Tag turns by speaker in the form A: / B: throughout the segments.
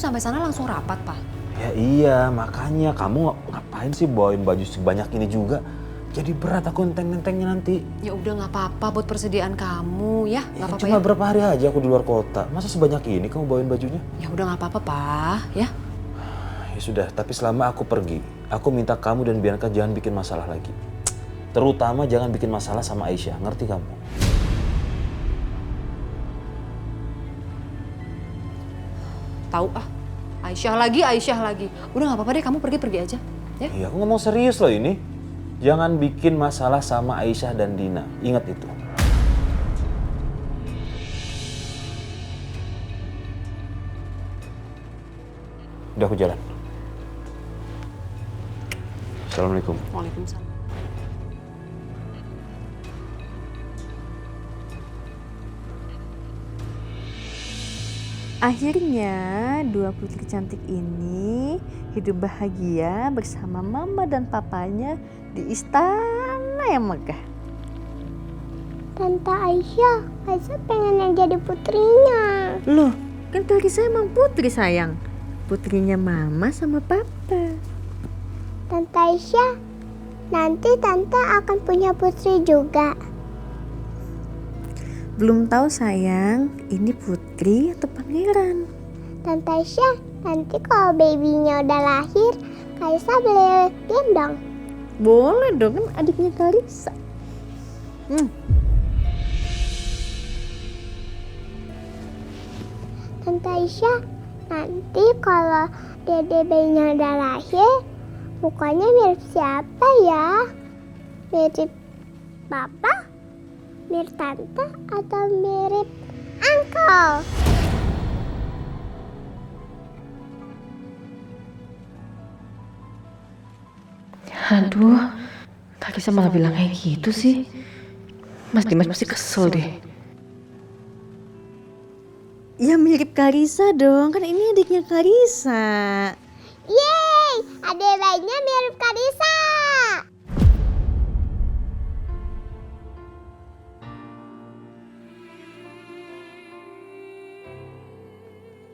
A: sampai sana langsung rapat, Pak.
B: Ya iya, makanya kamu ngapain sih bawain baju sebanyak ini juga? Jadi berat aku nenteng-nentengnya nanti.
A: Ya udah nggak apa-apa buat persediaan kamu ya, nggak apa-apa
B: Cuma
A: ya.
B: berapa hari aja aku di luar kota. Masa sebanyak ini kamu bawain bajunya?
A: Ya udah nggak apa-apa, Pak, ya.
B: Ya sudah, tapi selama aku pergi, aku minta kamu dan Bianca jangan bikin masalah lagi. Terutama jangan bikin masalah sama Aisyah, ngerti kamu?
A: Tahu ah, Aisyah lagi. Udah nggak apa-apa deh, kamu pergi aja, ya.
B: Iya, aku ngomong serius loh ini. Jangan bikin masalah sama Aisyah dan Dina, ingat itu. Udah aku jalan. Assalamualaikum.
A: Waalaikumsalam.
C: Akhirnya dua putri cantik ini hidup bahagia bersama mama dan papanya di istana yang megah.
D: Tante Aisyah, Aisyah pengen jadi putrinya.
C: Loh, kan Clarissa emang putri sayang. Putrinya mama sama papa.
D: Tante Aisyah, nanti tante akan punya putri juga.
C: Belum tahu sayang, ini putri atau pangeran.
D: Tante Aisyah, nanti kalau babynya udah lahir, Kaisa boleh gendong.
C: Boleh dong, kan adiknya Clarissa.
D: Tante Aisyah, nanti kalau dede bayinya udah lahir, mukanya mirip siapa ya? Mirip papa, mirip tante, atau mirip uncle?
E: Aduh, Clarissa malah bilang kayak gitu sih. Mas Dimas pasti kesel deh.
C: Ya mirip Clarissa dong, kan ini adiknya Clarissa.
D: Yeay, adek bayinya mirip Karisa.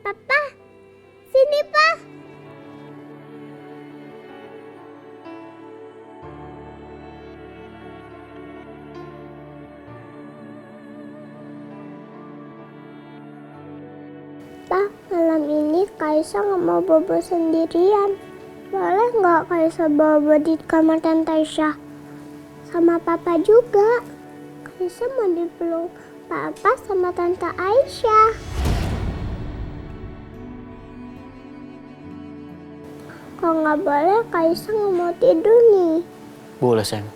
D: Papa, sini pa. Pa, malam ini Kaisa nggak mau bobo sendirian. Boleh nggak Kaisa bobo di kamar Tante Aisyah? Sama Papa juga. Kaisa mau dipeluk Papa sama Tante Aisyah. Kalau nggak boleh, Kaisa nggak mau tidur nih.
F: Boleh, sayang.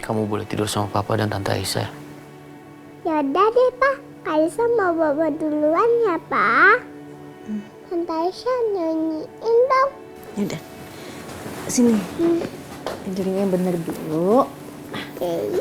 F: Kamu boleh tidur sama Papa dan Tante Aisyah.
D: Yaudah deh, Pak. Kaisa mau bobo duluan ya, Pak. Tante Aisyah nyanyiin dong.
C: Yaudah, sini. Tidurnya yang bener dulu.
D: Oke.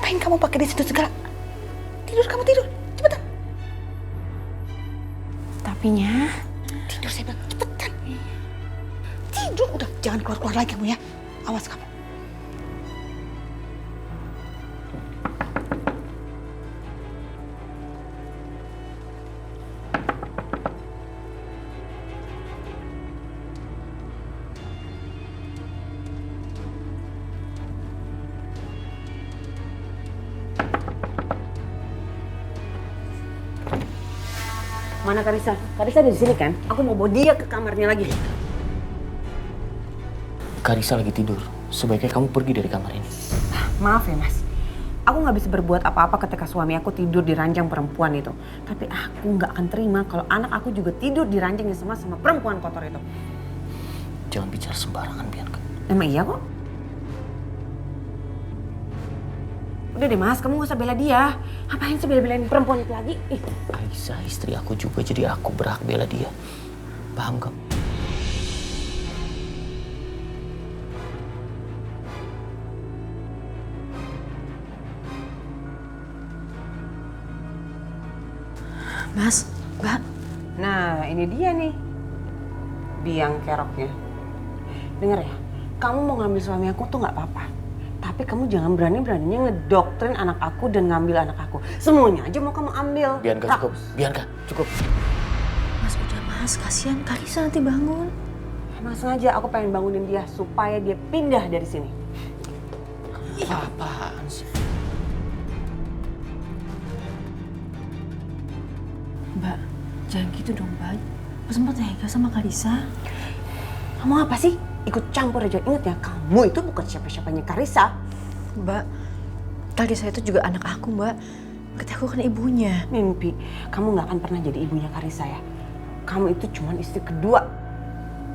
G: Ngapain kamu pakai di situ segala? Tidur, kamu tidur. Cepetan. Tapinya tidur, saya bilang. Cepetan. Tidur, udah. Jangan keluar-keluar lagi kamu ya. Awas kamu. Mana Karissa? Karissa ada di sini kan? Aku mau bawa dia ke kamarnya lagi.
F: Karissa lagi tidur. Sebaiknya kamu pergi dari kamar ini.
G: Maaf ya mas, aku nggak bisa berbuat apa-apa ketika suami aku tidur di ranjang perempuan itu. Tapi aku nggak akan terima kalau anak aku juga tidur di ranjang yang sama perempuan kotor itu.
F: Jangan bicara sembarangan, Bianca.
G: Emang iya kok? Udah deh mas, kamu gak usah bela dia. Ngapain sih bela-belain perempuan itu lagi? Ih.
F: Aisyah istri aku juga, jadi aku berhak bela dia. Paham kamu?
E: Mas, Mbak.
G: Nah ini dia nih, biang keroknya. Dengar ya, kamu mau ngambil suami aku tuh nggak apa-apa. Tapi kamu jangan berani-beraninya ngedoktrin anak aku dan ngambil anak aku. Semuanya aja mau kamu ambil.
F: Bianca cukup, Bianca cukup.
E: Mas udah mas, kasihan Karissa nanti bangun.
G: Emang sengaja aku pengen bangunin dia supaya dia pindah dari sini.
F: Apaan sih?
E: Mbak, jangan gitu dong Mbak. Mas sempat tega sama Karissa.
G: Kamu apa sih? Ikut campur aja. Ingat ya, kamu itu bukan siapa-siapanya Karissa.
E: Mbak, Karissa itu juga anak aku Mbak. Berarti aku kan ibunya.
G: Mimpi, kamu gak akan pernah jadi ibunya Karissa ya. Kamu itu cuma istri kedua.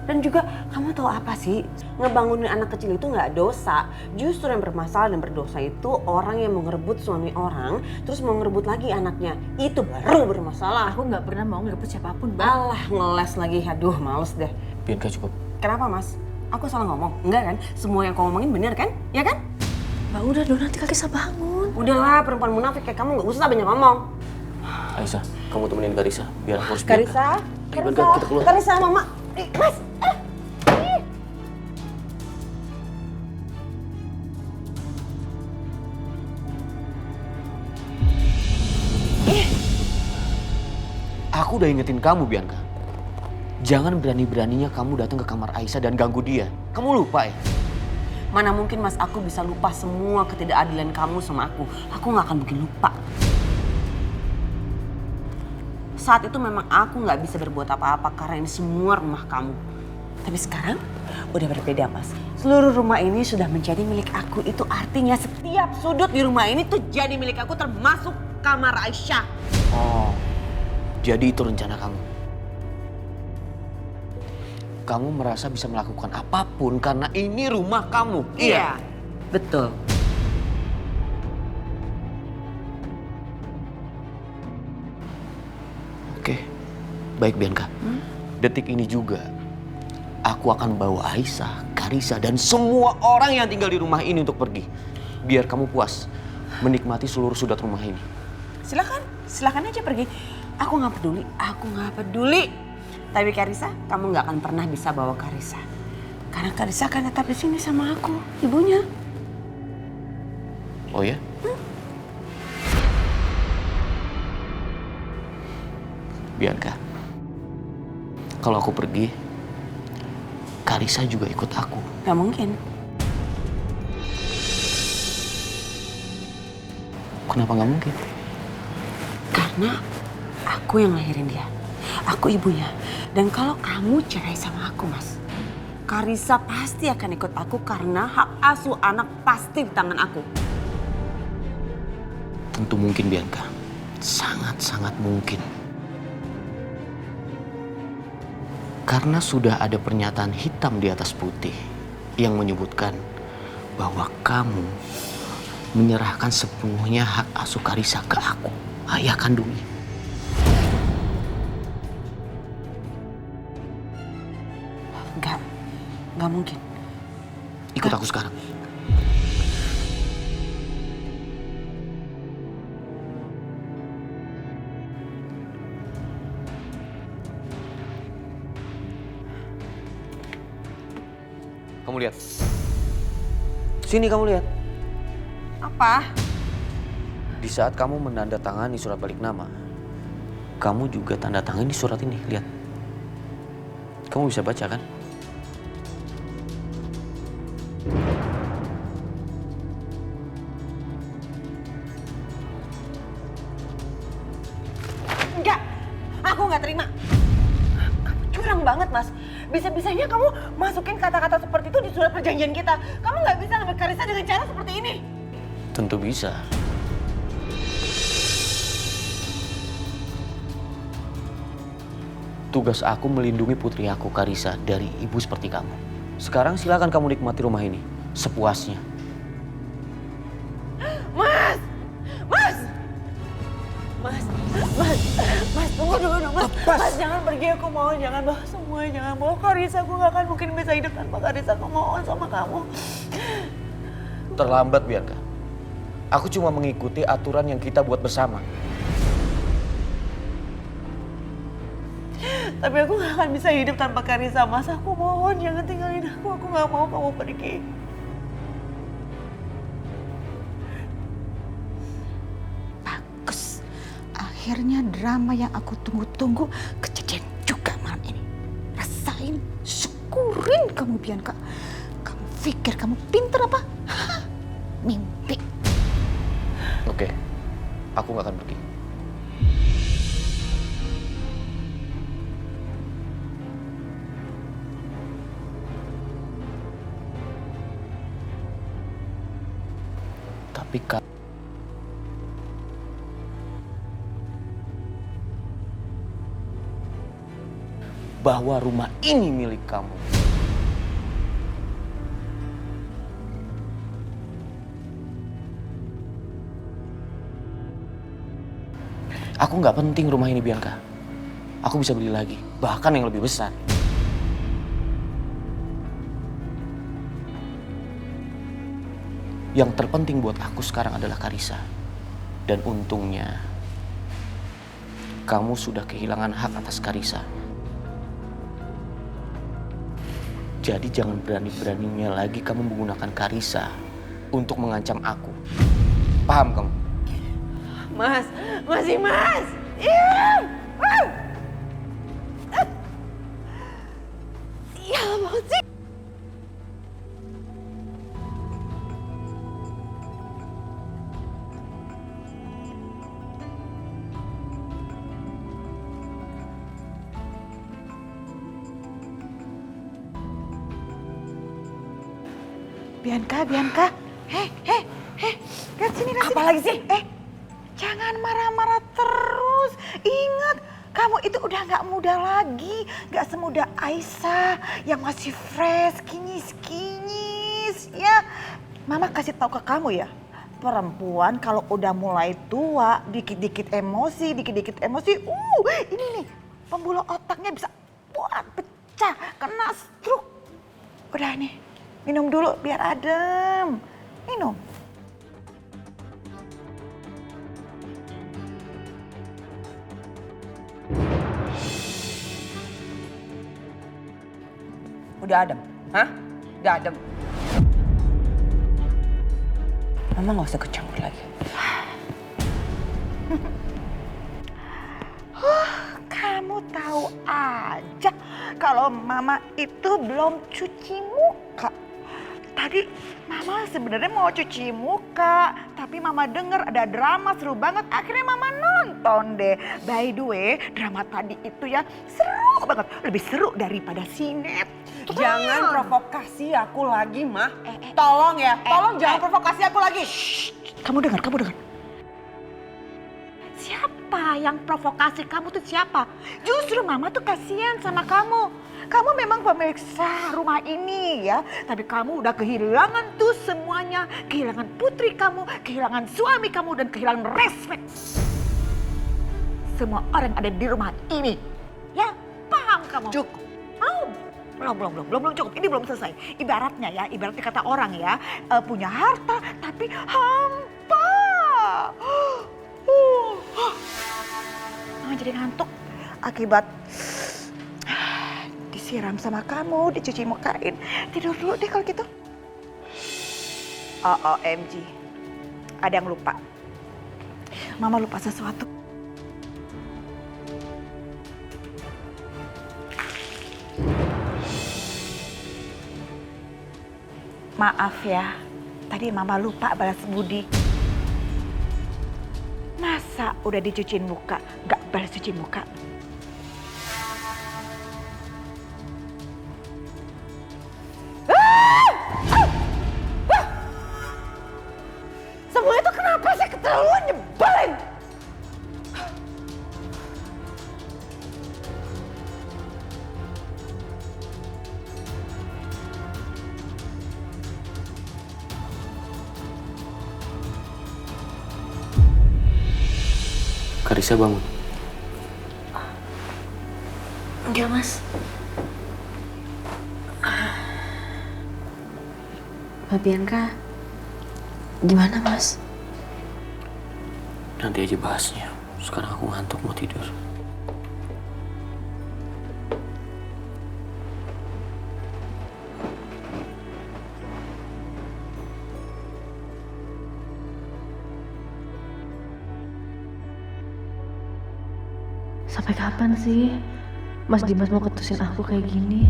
G: Dan juga kamu tahu apa sih? Ngebangunin anak kecil itu gak dosa. Justru yang bermasalah dan berdosa itu orang yang mau ngerebut suami orang, terus mau ngerebut lagi anaknya. Itu baru bermasalah.
E: Aku nggak pernah mau ngerebut siapapun Mbak.
G: Alah, ngeles lagi. Aduh, males deh.
F: Bianca cukup.
G: Kenapa mas? Aku salah ngomong? Enggak kan? Semua yang kau ngomongin bener kan? Ya kan?
E: Mbak udah dong, nanti Karissa bangun.
G: Udahlah, perempuan munafik kayak kamu gak usah banyak ngomong.
F: Aisyah, kamu temenin Karissa biar aku harus
G: Karissa,
F: Bianca, kita keluar.
G: Karissa, mama. Mas,
F: Aku udah ingetin kamu, Bianca. Jangan berani-beraninya kamu datang ke kamar Aisyah dan ganggu dia. Kamu lupa ya?
G: mana mungkin mas aku bisa lupa semua ketidakadilan kamu sama aku. Aku gak akan mungkin lupa. Saat itu memang aku gak bisa berbuat apa-apa karena ini semua rumah kamu. Tapi sekarang udah berbeda mas. Seluruh rumah ini sudah menjadi milik aku. Itu artinya setiap sudut di rumah ini tuh jadi milik aku termasuk kamar Aisyah.
F: Oh, jadi itu rencana kamu. Kamu merasa bisa melakukan apapun karena ini rumah kamu.
G: Iya, betul.
F: Oke, baik Bianca. Detik ini juga aku akan bawa Aisyah, Karissa, dan semua orang yang tinggal di rumah ini untuk pergi. Biar kamu puas menikmati seluruh sudut rumah ini.
G: Silakan, silakan aja pergi. Aku nggak peduli, aku nggak peduli. Tapi Karissa, kamu nggak akan pernah bisa bawa Karissa. Karena Karissa akan tetap di sini sama aku, ibunya.
F: Oh ya? Bianca, kalau aku pergi, Karissa juga ikut aku.
G: Gak mungkin.
F: Kenapa nggak mungkin?
G: Karena aku yang lahirin dia. Aku ibunya. Dan kalau kamu cerai sama aku, Mas, Karissa pasti akan ikut aku karena hak asuh anak pasti di tangan aku.
F: Tentu mungkin, Bianca. Sangat-sangat mungkin. Karena sudah ada pernyataan hitam di atas putih yang menyebutkan bahwa kamu menyerahkan sepenuhnya hak asuh Karissa ke aku, ayah kandungnya.
G: Gak mungkin.
F: Ikut aku sekarang. kamu lihat. Sini kamu lihat.
G: Apa?
F: Di saat kamu menandatangani surat balik nama, kamu juga tanda tangan di surat ini, lihat. Kamu bisa baca kan?
G: Enggak, aku nggak terima. Kamu curang banget, Mas. Bisa-bisanya kamu masukin kata-kata seperti itu di surat perjanjian kita. Kamu nggak bisa ngambil Karissa dengan cara seperti ini.
F: Tentu bisa. Tugas aku melindungi putri aku, Karissa, dari ibu seperti kamu. Sekarang silakan kamu nikmati rumah ini sepuasnya.
G: Mas! Mas! Mas! Mas! Mas, tunggu dulu dong, Mas. Mas, jangan pergi, aku mohon. Jangan bawa semuanya, jangan bawa Karissa. Aku gak akan mungkin bisa hidup tanpa Karissa. Aku mohon sama kamu.
F: Terlambat, Bianca. Aku cuma mengikuti aturan yang kita buat bersama.
G: Tapi aku gak akan bisa hidup tanpa Karissa, Mas. Aku mohon, jangan tinggalin aku. Aku gak mau kamu pergi.
H: Bagus. Akhirnya drama yang aku tunggu-tunggu kejadian juga malam ini. Rasain, syukurin kamu, Bianca. Kamu pikir kamu pinter apa? Hah, mimpi.
F: Oke, aku gak akan pergi. Tapi bahwa rumah ini milik kamu. Aku nggak penting rumah ini, Bianca. Aku bisa beli lagi, bahkan yang lebih besar. Yang terpenting buat aku sekarang adalah Karissa. Dan untungnya, kamu sudah kehilangan hak atas Karissa. Jadi jangan berani-beraninya lagi kamu menggunakan Karissa untuk mengancam aku. Paham kamu?
G: Mas, masih Mas. Iya. Iya banget sih.
H: Bianca, Bianca. Heh, lihat sini, lihat
G: Apa
H: sini.
G: lagi sih?
H: Jangan marah-marah terus. Ingat, kamu itu udah nggak muda lagi. Nggak semuda Aisyah yang masih fresh, kinyis-kinyis. Ya, Mama kasih tahu ke kamu ya. Perempuan kalau udah mulai tua, dikit-dikit emosi, ini nih, pembuluh otaknya bisa buat pecah, kena stroke. Udah nih, minum dulu biar adem. Minum.
G: Udah adem? Hah? Udah adem? Mama nggak usah kecampur lagi.
H: Kamu tahu aja kalau Mama itu belum cuci muka. Tadi Mama sebenarnya mau cuci muka, tapi Mama dengar ada drama seru banget. Akhirnya Mama nonton deh. By the way, drama tadi itu ya seru banget. Lebih seru daripada sinetron.
G: Jangan provokasi aku lagi, Mah. Tolong ya, tolong jangan provokasi aku lagi.
H: Kamu dengar. Siapa yang provokasi kamu tuh siapa? Justru Mama tuh kasihan sama kamu. Kamu memang pemeriksa rumah ini ya, tapi kamu udah kehilangan tuh semuanya. Kehilangan putri kamu, kehilangan suami kamu, dan kehilangan respek semua orang yang ada di rumah ini. Ya, paham kamu? Cukup. Belum cukup. Ini belum selesai. Ibaratnya kata orang ya, punya harta tapi hampa. Mama jadi ngantuk akibat disiram sama kamu, dicuci mukain. Tidur dulu deh kalau gitu. OMG, ada yang lupa. Mama lupa sesuatu. Maaf ya, tadi Mama lupa balas budi. Masa udah dicuciin muka, gak balas cuci muka? Semua itu kenapa sih keterlaluan, nyebelin?
F: Karissa bangun.
E: Enggak, Mas. Mbak Bianca, gimana, Mas?
F: Nanti aja bahasnya. Sekarang aku ngantuk mau tidur.
E: Sampai kapan sih Mas Dimas mau ketusin aku kayak gini?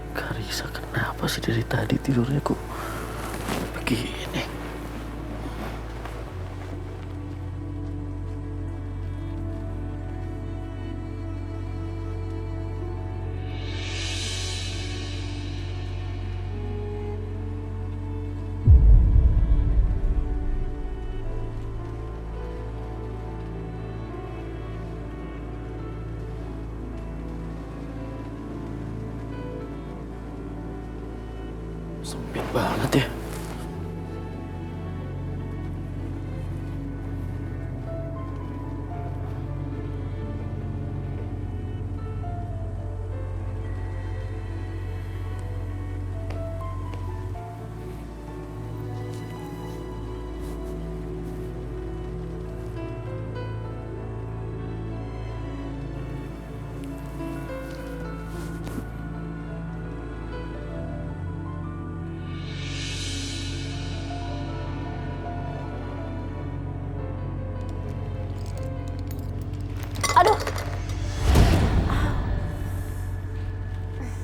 F: Karissa, kenapa sih dari tadi tidurnya kok begini? Sempit banget ya.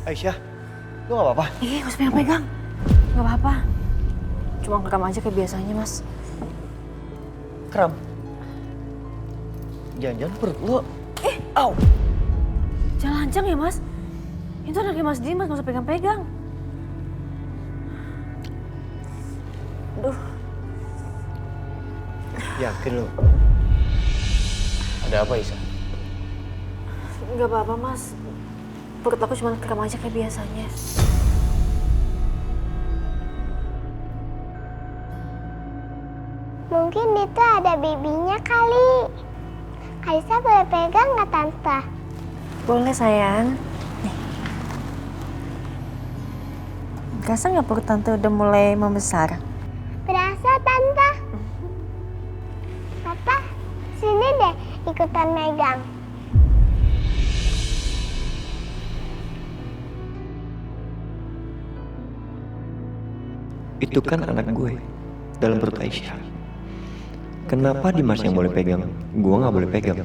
I: Aisyah, lu gak apa-apa?
A: Ih, harus pegang-pegang. Gak apa-apa. Cuma ngerekam aja kayak biasanya, Mas.
I: Kram. Jangan-jangan perut lu. Au.
A: Jangan lancang ya, Mas. Itu anaknya Mas Dimas, gak usah pegang-pegang. Aduh.
I: Yakin lu?
F: Ada apa, Isa?
A: Gak apa-apa, Mas. Perut aku cuma rekam aja kayak biasanya.
D: Mungkin itu ada bibinya kali. Aisyah boleh pegang nggak, Tante?
A: Boleh, sayang. Nih. Kerasa nggak perut Tante udah mulai membesar?
D: Berasa, Tante. Papa, sini deh ikutan megang.
I: Itu kan anak gue dalam perut Aisyah. Kenapa Dimas yang boleh pegang, gue gak boleh pegang?